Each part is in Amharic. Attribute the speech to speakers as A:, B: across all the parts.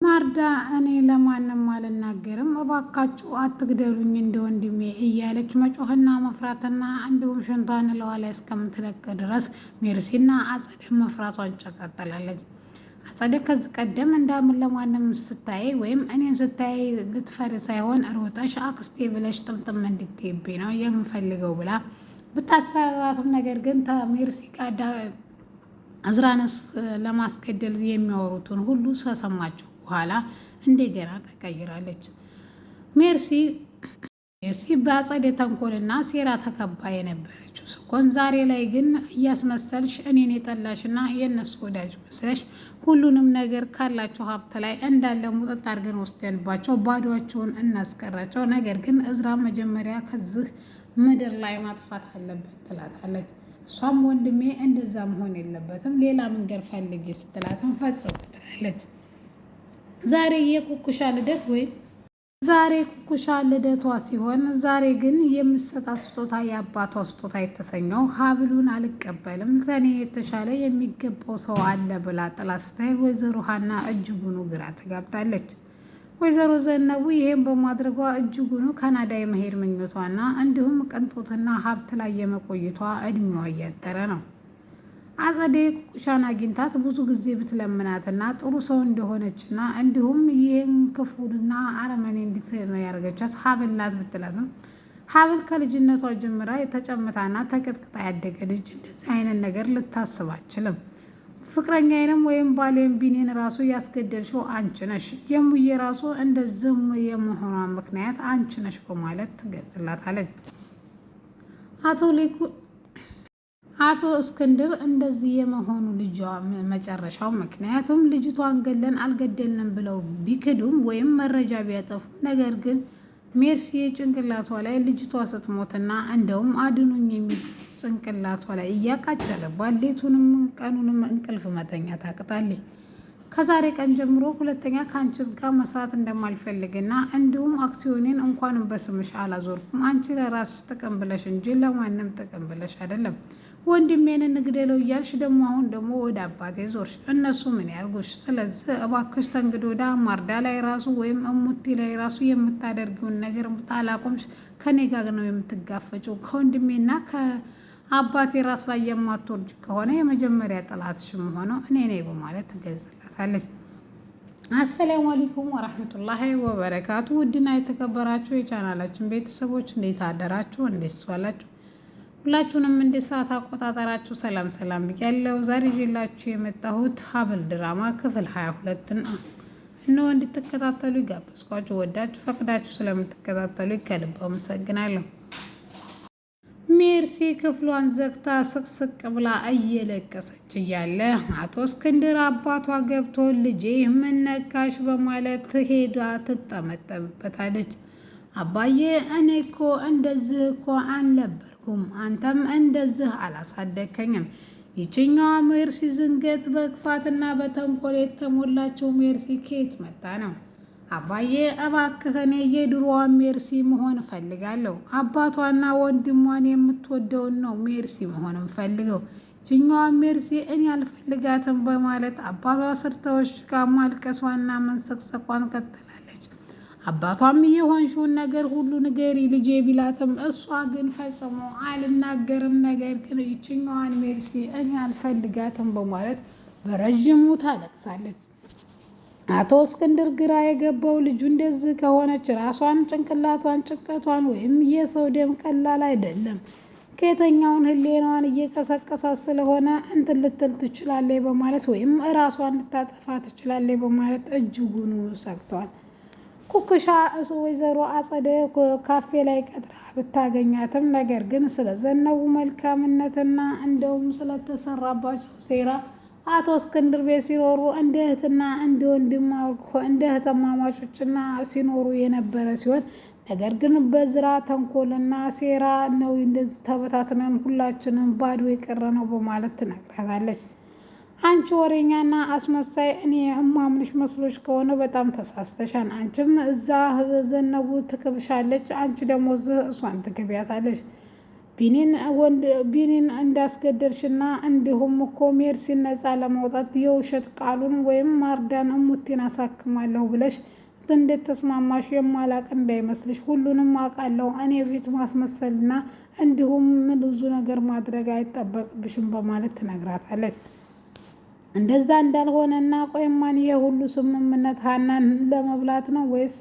A: ማርዳ እኔ ለማንም አልናገርም እባካችሁ አትግደሉኝ እንደ ወንድሜ እያለች መጮህና መፍራትና እንዲሁም ሽንቷን ለዋ ላይ እስከምትለቅ ድረስ ሜርሲና አጸደ መፍራቷን ቀጥላለች። አጸደ ከዚህ ቀደም እንዳምን ለማንም ስታይ ወይም እኔን ስታይ ልትፈሪ ሳይሆን ሮጠሽ አክስቴ ብለሽ ጥምጥም እንድትይብኝ ነው የምፈልገው ብላ ብታስፈራራትም ነገር ግን ሜርሲ ጋር እዝራንስ ለማስገደል የሚያወሩትን ሁሉ ከሰማቸው በኋላ እንደገና ተቀይራለች። ሜርሲ በአጸደ ተንኮልና ሴራ ተከባ የነበረችው ስኮን ዛሬ ላይ ግን እያስመሰልሽ እኔን የጠላሽና የእነሱ ወዳጅ መስለሽ ሁሉንም ነገር ካላቸው ሀብት ላይ እንዳለ ሙጥጥ አድርገን ወስደንባቸው ባዶቸውን እናስቀራቸው። ነገር ግን እዝራ መጀመሪያ ከዚህ ምድር ላይ ማጥፋት አለብን ትላታለች። እሷም ወንድሜ እንደዛ መሆን የለበትም ሌላ መንገድ ፈልጊ ስትላትም ፈጽሞ ትላለች። ዛሬ የኩኩሻ ልደት ወይም ዛሬ ኩኩሻ ልደቷ ሲሆን ዛሬ ግን የምትሰጣት ስጦታ የአባቷ ስጦታ የተሰኘው ሀብሉን አልቀበልም ከኔ የተሻለ የሚገባው ሰው አለ ብላ ጥላ ስታይ ወይዘሮ ሀና እጅጉኑ ግራ ተጋብታለች። ወይዘሮ ዘነቡ ይሄን በማድረጓ እጅጉኑ ካናዳ የመሄድ ምኞቷና እንዲሁም ቅንጦትና ሀብት ላይ የመቆየቷ እድሜዋ እያጠረ ነው። አጸደ ኩኩሻን አግኝታት ብዙ ጊዜ ብትለምናትና ጥሩ ሰው እንደሆነችና እንዲሁም ይህን ክፉና አረመኔ እንዴት ያደረገቻት ሀብል ናት ብትላትም ሀብል ከልጅነቷ ጀምራ የተጨምታና ተቀጥቅጣ ያደገ ልጅ እንደዚህ አይነት ነገር ልታስብ አትችልም። ፍቅረኛዬንም ወይም ባሌን ቢኔን ራሱ ያስገደልሽው አንቺ ነሽ፣ የሙዬ ራሱ እንደዚህ የመሆኗ ምክንያት አንቺ ነሽ በማለት ትገልጽላታለች። አቶ እስክንድር እንደዚህ የመሆኑ ልጇ መጨረሻው ምክንያቱም ልጅቷን ገለን አልገደልንም ብለው ቢክዱም ወይም መረጃ ቢያጠፉ ነገር ግን ሜርሲ ጭንቅላቷ ላይ ልጅቷ ስትሞትና እንደውም አድኑኝ የሚል ጭንቅላቷ ላይ እያቃጨለ ባሌቱንም ቀኑንም እንቅልፍ መተኛ ታቅታለች። ከዛሬ ቀን ጀምሮ ሁለተኛ ከአንቺ ጋር መስራት እንደማልፈልግና እንዲሁም አክሲዮኔን እንኳንም በስምሽ አላዞርኩም አንቺ ለራስሽ ጥቅም ብለሽ እንጂ ለማንም ጥቅም ብለሽ አይደለም። ወንድሜን እንግደለው እያልሽ ደግሞ አሁን ደግሞ ወደ አባቴ ዞርሽ። እነሱ ምን ያርጉሽ? ስለዚህ እባክሽ ተንግዶ ወደ ማርዳ ላይ ራሱ ወይም እሙቲ ላይ ራሱ የምታደርጊውን ነገር ታላቆምሽ ከኔ ጋር ነው የምትጋፈጭው። ከወንድሜና ከአባቴ ራስ ላይ የማትወርጅ ከሆነ የመጀመሪያ ጠላትሽ ሆነው እኔ ነኝ በማለት ትገልጽላታለች። አሰላሙ አለይኩም ወራህመቱላሂ ወበረካቱ። ውድና የተከበራችሁ የቻናላችን ቤተሰቦች እንዴት አደራችሁ? እንዴት ዋላችሁ? ሁላችሁንም እንደ ሰዓት አቆጣጠራችሁ ሰላም ሰላም ብያለሁ። ዛሬ ይዤላችሁ የመጣሁት ሀብል ድራማ ክፍል 22 ነው። እነሆ እንድትከታተሉ ይጋበዝኳችሁ። ወዳችሁ ፈቅዳችሁ ስለምትከታተሉ ከልብ አመሰግናለሁ። ሜርሲ ክፍሏን ዘግታ ስቅስቅ ብላ እየለቀሰች እያለ አቶ እስክንድር አባቷ ገብቶ ልጄ ምን ነካሽ በማለት ሄዳ ትጠመጠምበታለች። አባዬ እኔ እኮ እንደዚህ እኮ አልነበርኩም፣ አንተም እንደዚህ አላሳደግከኝም። ይችኛዋ ሜርሲ ዝንገት በክፋትና በተንኮል የተሞላችው ሜርሲ ከየት መጣ ነው? አባዬ እባክህ እኔ የድሮዋ ሜርሲ መሆን እፈልጋለሁ። አባቷና ወንድሟን የምትወደውን ነው ሜርሲ መሆን እፈልገው። ይችኛዋ ሜርሲ እኔ አልፈልጋትም በማለት አባቷ ስርተዎች ጋር ማልቀሷና መንሰቅሰቋን ቀጥላለች። አባቷም የሆንሽውን ነገር ሁሉ ንገሪ ልጄ ቢላትም እሷ ግን ፈጽሞ አልናገርም፣ ነገር ግን ይችኛዋን ሜርሲ እኔ አልፈልጋትም በማለት በረዥሙ ታለቅሳለች። አቶ እስክንድር ግራ የገባው ልጁ እንደዚህ ከሆነች ራሷን ጭንቅላቷን ጭንቀቷን ወይም የሰው ደም ቀላል አይደለም ከየተኛውን ህሌናዋን እየቀሰቀሳት ስለሆነ እንትን ልትል ትችላለች በማለት ወይም ራሷን ልታጠፋ ትችላለች በማለት እጅጉኑ ሰግቷል። ኩኩሻ ወይዘሮ አጸደ ካፌ ላይ ቀጥራ ብታገኛትም ነገር ግን ስለዘነቡ መልካምነትና እንደውም ስለተሰራባቸው ሴራ አቶ እስክንድር ቤት ሲኖሩ እንደ እህትና እንደ ወንድም እንደ እህትማማቾችና ሲኖሩ የነበረ ሲሆን ነገር ግን በዝራ ተንኮልና ሴራ ነው እንደዚህ ተበታትነን ሁላችንም ባዶ የቀረ ነው በማለት ትነግራታለች። አንቺ ወሬኛና አስመሳይ እኔ እማምንሽ መስሎሽ ከሆነ በጣም ተሳስተሻል። አንቺም እዛ ዘነቡ ትክብሻለች፣ አንቺ ደግሞ እሷን ትክቢያታለች። ቢኒን እንዳስገደልሽና እንዲሁም እኮ ሜርሲን ነፃ ለማውጣት የውሸት ቃሉን ወይም ማርዳን እሙቴን አሳክማለሁ ብለሽ እንዴት ተስማማሽ? የማላቅ እንዳይመስልሽ፣ ሁሉንም አውቃለሁ። እኔ ፊት ማስመሰልና እንዲሁም ብዙ ነገር ማድረግ አይጠበቅብሽም በማለት ትነግራታለች። እንደዛ እንዳልሆነና ቆይማን የሁሉ ስምምነት ሀናን ለመብላት ነው ወይስ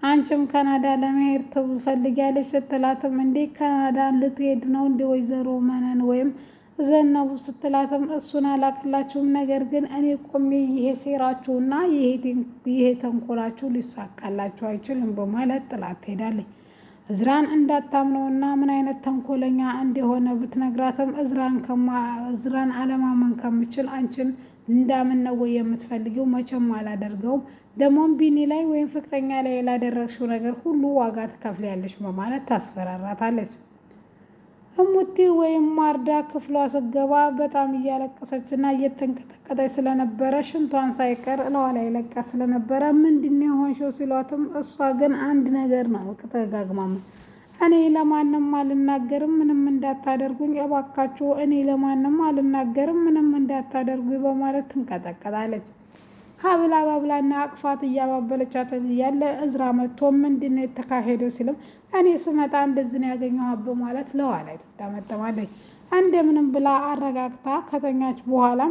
A: አንቺም ካናዳ ለመሄድ ትፈልጊያለሽ? ስትላትም እንዴ ካናዳ ልትሄድ ነው እንዴ ወይዘሮ መነን ወይም ዘነቡ ስትላትም እሱን አላቅላችሁም፣ ነገር ግን እኔ ቆሜ ይሄ ሴራችሁና ይሄ ተንኮላችሁ ሊሳካላችሁ አይችልም በማለት ጥላት ትሄዳለች። እዝራን እንዳታምነውና ምን አይነት ተንኮለኛ እንደሆነ ብትነግራትም እዝራን አለማመን ከምችል አንቺን እንዳምን ነው ወይ የምትፈልጊው? መቼም አላደርገውም። ደሞም ቢኒ ላይ ወይም ፍቅረኛ ላይ ላደረግሽው ነገር ሁሉ ዋጋ ትከፍያለሽ በማለት ታስፈራራታለች። እሙቲ ወይም ማርዳ ክፍሏ ስገባ በጣም እያለቀሰችና እየተንቀጠቀጠች ስለነበረ ሽንቷን ሳይቀር እለዋ ላይ ለቃ ስለነበረ ምንድነው የሆንሽው ሲሏትም እሷ ግን አንድ ነገር ነው ተጋግማም እኔ ለማንም አልናገርም፣ ምንም እንዳታደርጉኝ እባካችሁ፣ እኔ ለማንም አልናገርም፣ ምንም እንዳታደርጉኝ በማለት ትንቀጠቀጣለች። ሀብል አባብላና አቅፋት እያባበለቻት እያለ እዝራ መጥቶ ምንድነው የተካሄደው ሲልም እኔ ስመጣ እንደዚህ ነው ያገኘኋት በማለት ለዋ ላይ ትታመጠማለች። እንደምንም ብላ አረጋግታ ከተኛች በኋላ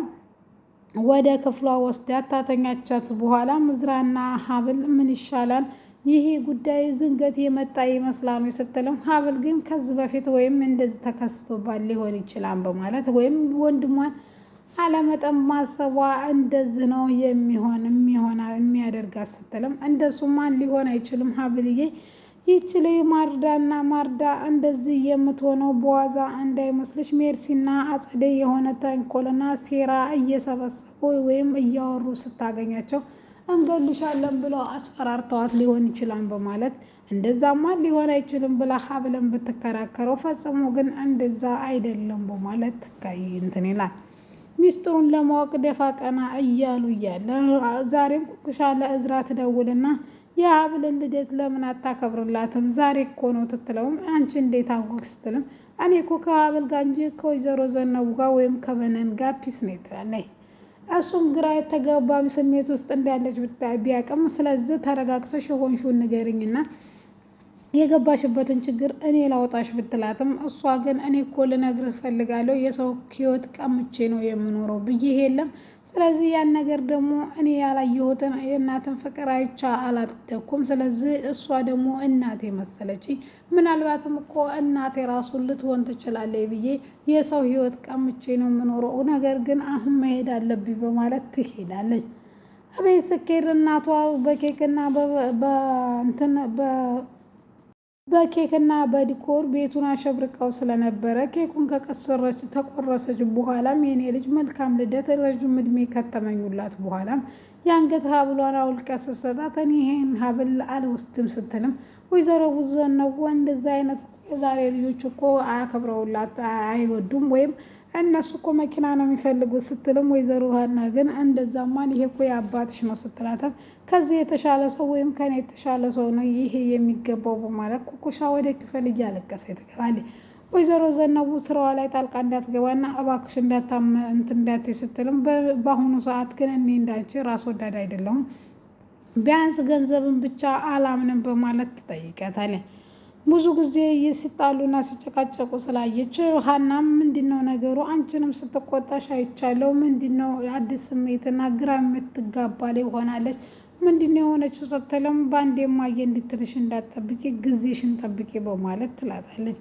A: ወደ ክፍሏ ወስዳት ታተኛቻት። በኋላ እዝራና ሀብል ምን ይሻላል ይሄ ጉዳይ ዝንገት የመጣ ይመስላል ስትልም ሀብል ግን ከዚህ በፊት ወይም እንደዚህ ተከስቶባል ሊሆን ይችላል በማለት ወይም ወንድሟን አለመጠን ማሰቧ እንደዚህ ነው የሚያደርጋት ስትልም እንደሱማን ሊሆን አይችልም ሀብልዬ፣ ይችል ማርዳ እንደዚህ የምትሆነው በዋዛ እንዳይመስልሽ፣ ሜርሲና አጸደ የሆነ ተንኮልና ሴራ እየሰበሰቡ ወይም እያወሩ ስታገኛቸው እንገልሻለን ብለው አስፈራርተዋት ሊሆን ይችላል በማለት እንደዛማ ሊሆን አይችልም ብላ ሀብልን ብትከራከረው ፈጽሞ ግን እንደዛ አይደለም በማለት እንትን ይላል። ሚስጥሩን ለማወቅ ደፋ ቀና እያሉ እያለ ዛሬም ኩኩሻ ለእዝራ ትደውልና የሀብልን ልደት ለምን አታከብርላትም? ዛሬ እኮ ነው ትትለውም አንቺ እንዴት አወቅሽ ስትልም እኔ እኮ ከሀብል ጋር እንጂ ከወይዘሮ ዘነቡ ጋር ወይም ከበነን ጋር ፒስ ነው ትላለች። እሱም ግራ የተጋባ ስሜት ውስጥ እንዳለች ቢያቅም ስለዚህ ተረጋግተሽ የሆንሽውን ንገሪኝና የገባሽበትን ችግር እኔ ላውጣሽ ብትላትም እሷ ግን እኔ እኮ ልነግርህ ፈልጋለሁ የሰው ህይወት ቀምቼ ነው የምኖረው ብዬ የለም። ስለዚህ ያን ነገር ደግሞ እኔ ያላየሁትን የእናትን ፍቅር አይቻ አላደኩም። ስለዚህ እሷ ደግሞ እናቴ መሰለች፣ ምናልባትም እኮ እናቴ ራሱ ልትሆን ትችላለች ብዬ የሰው ህይወት ቀምቼ ነው የምኖረው፣ ነገር ግን አሁን መሄድ አለብኝ በማለት ትሄዳለች። አቤት ስኬት! እናቷ በኬክና በኬክና በዲኮር ቤቱን አሸብርቀው ስለነበረ ኬኩን ተቆረሰች በኋላም የኔ ልጅ መልካም ልደት ረዥም እድሜ ከተመኙላት በኋላም የአንገት ሀብሏን አውልቃ ስትሰጣት እኔ ይሄን ሀብል አልወስድም ስትልም ወይዘሮ ዘነቡ እንደዛ አይነት የዛሬ ልጆች እኮ አያከብረውላት አይወዱም ወይም እነሱ እኮ መኪና ነው የሚፈልጉት ስትልም ወይዘሮ ሀና ግን እንደዛማን ይሄ እኮ የአባትሽ ነው ስትላትም ከዚህ የተሻለ ሰው ወይም ከኔ የተሻለ ሰው ነው ይሄ የሚገባው በማለት ኩኩሻ ወደ ክፍል እያለቀሰ ትገባለች። ወይዘሮ ዘነቡ ስራዋ ላይ ጣልቃ እንዳትገባና እባክሽ እንዳትይ ስትልም በአሁኑ ሰዓት ግን እኔ እንዳንቺ ራስ ወዳድ አይደለሁም፣ ቢያንስ ገንዘብን ብቻ አላምንም በማለት ትጠይቃታለች። ብዙ ጊዜ ሲጣሉና ሲጨቃጨቁ ስላየች ሀናም ምንድነው ነገሩ? አንቺንም ስትቆጣሽ አይቻለው። ምንድነው አዲስ ስሜትና ግራ የምትጋባ ላይ ሆናለች። ምንድነው የሆነችው ስትልም በአንዴ ማየ እንድትልሽ እንዳትጠብቂ ጊዜሽን ጠብቂ በማለት ትላታለች።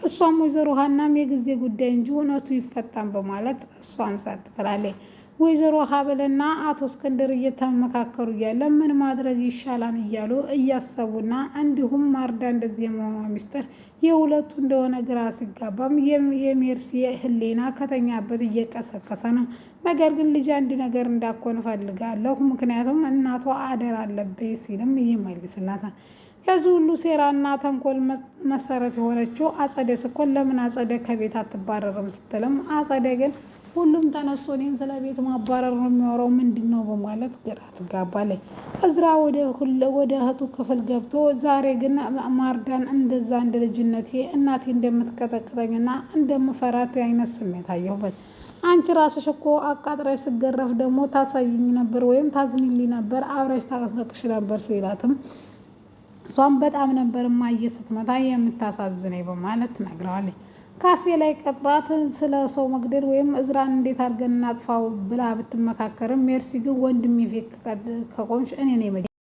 A: እሷም ወይዘሮ ሀናም የጊዜ ጉዳይ እንጂ እውነቱ ይፈታን በማለት እሷም ሳት ትላለች። ወይዘሮ ሀብልና አቶ እስክንድር እየተመካከሩ እያለ ምን ማድረግ ይሻላል እያሉ እያሰቡና እንዲሁም ማርዳ እንደዚህ የመሆኗ ሚስጥር የሁለቱ እንደሆነ ግራ ሲጋባም የሜርሲ ህሊና ከተኛበት እየቀሰቀሰ ነው። ነገር ግን ልጅ አንድ ነገር እንዳኮን እፈልጋለሁ፣ ምክንያቱም እናቷ አደር አለብኝ ሲልም ይመልስላታል። ለዚህ ሁሉ ሴራና ተንኮል መሰረት የሆነችው አጸደ ስኮን ለምን አጸደ ከቤት አትባረርም ስትልም አጸደ ግን ሁሉም ተነስቶ እኔን ስለ ቤት ማባረር ነው የሚያወራው ምንድነው በማለት ግራ ትጋባለች። እዝራ ወደ እህቱ ክፍል ገብቶ ዛሬ ግን ማርዳን እንደዛ እንደ ልጅነቴ እናቴ እንደምትቀጠቅጠኝና እንደምፈራት አይነት ስሜት አየሁበት። አንቺ ራስሽ እኮ አቃጥረሽ ስገረፍ ደግሞ ታሳይኝ ነበር ወይም ታዝኝልኝ ነበር አብረሽ ታስለቅሽ ነበር ሲላትም እሷም በጣም ነበር እማዬ ስትመታ የምታሳዝነኝ በማለት ትነግረዋለች። ካፌ ላይ ቀጥሯት ስለ ሰው መግደል ወይም እዝራን እንዴት አድርገን እናጥፋው ብላ ብትመካከርም ሜርሲ ግን ወንድሜ ፌክ ከቆምሽ እኔ ነኝ